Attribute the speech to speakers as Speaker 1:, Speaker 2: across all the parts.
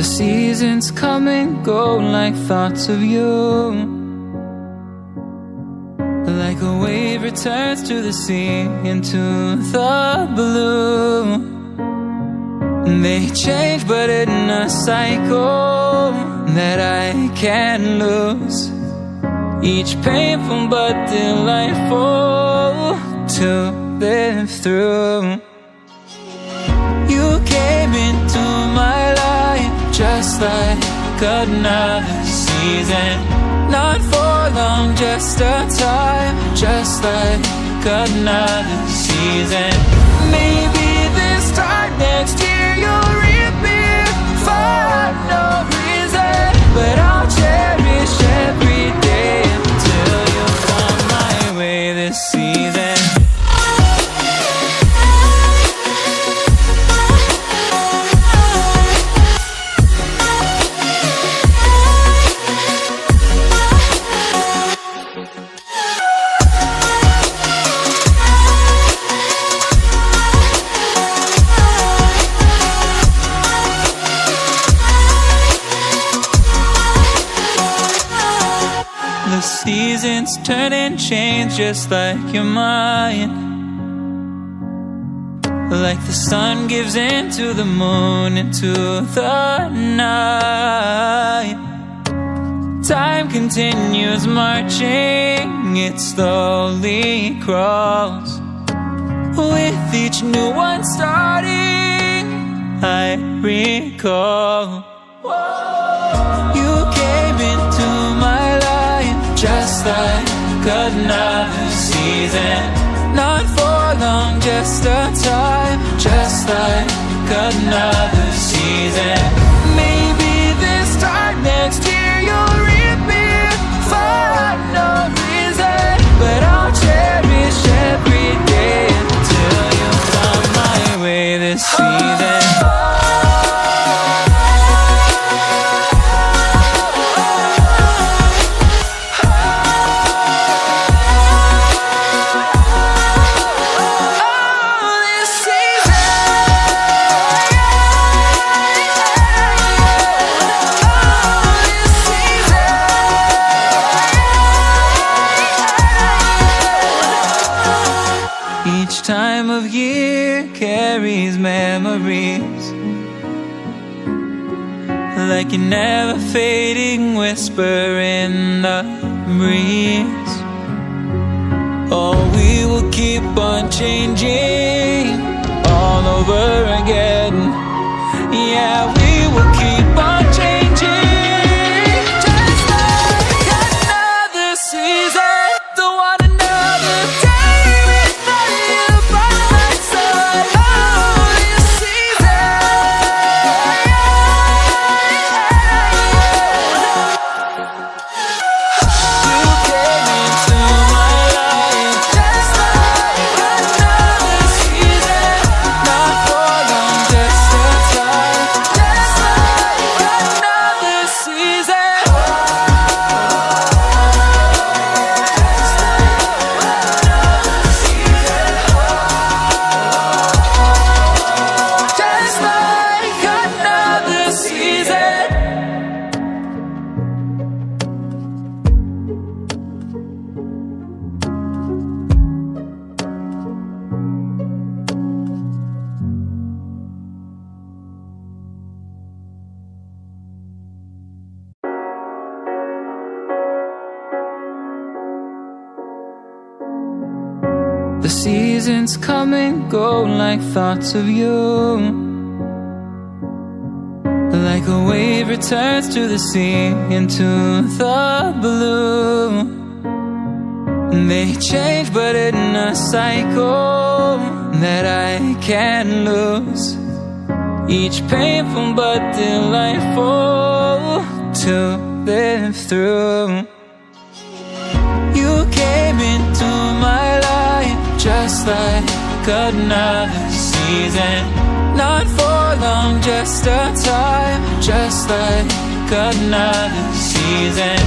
Speaker 1: The seasons come and go like thoughts of you. Like a wave returns to the sea, into the blue. They change but in a cycle that I can't lose. Each painful but delightful to live through. You came into my life just like another season. Not for long, just a time, just like another season. Maybe this time next year you'll reappear for no reason, but I'll cherish every day until you come my way this season. Seasons turn and change just like your mind. Like the sun gives into the moon, into the night. Time continues marching, it slowly crawls. With each new one starting, I recall. You came into my life just like another season. Not for long, just a time, just like another season. Maybe this time next year you'll reappear for no reason, but I'll cherish every day until you come my way this season. Each time of year carries memories, like a never fading whisper in the breeze. Oh, we will keep on changing all over again. Yeah, we will keep on changing, just like another season. Don't want another day without you by my side. Oh, this season. You came into my life just like another season. Not for long, just a time, just like another season. Just like another season. The seasons come and go like thoughts of you. Like a wave returns to the sea, into the blue. They change but in a cycle that I can't lose. Each painful but delightful to live through. You came into my life just like another season. Not for long, just a time, just like another season.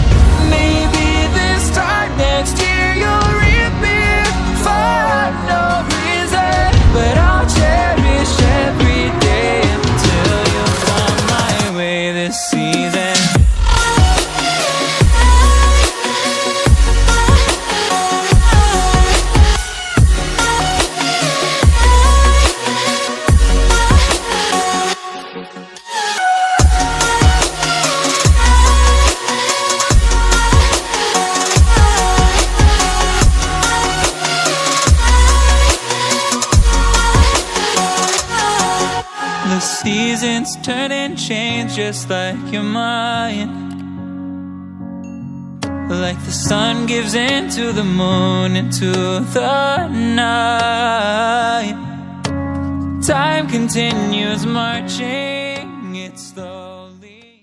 Speaker 1: Maybe this time next year you'll reappear for no reason, but I'll cherish every day until you come my way. hands turning chains just like your mind. Like the sun gives into the moon, into the night. Time continues marching, it slowly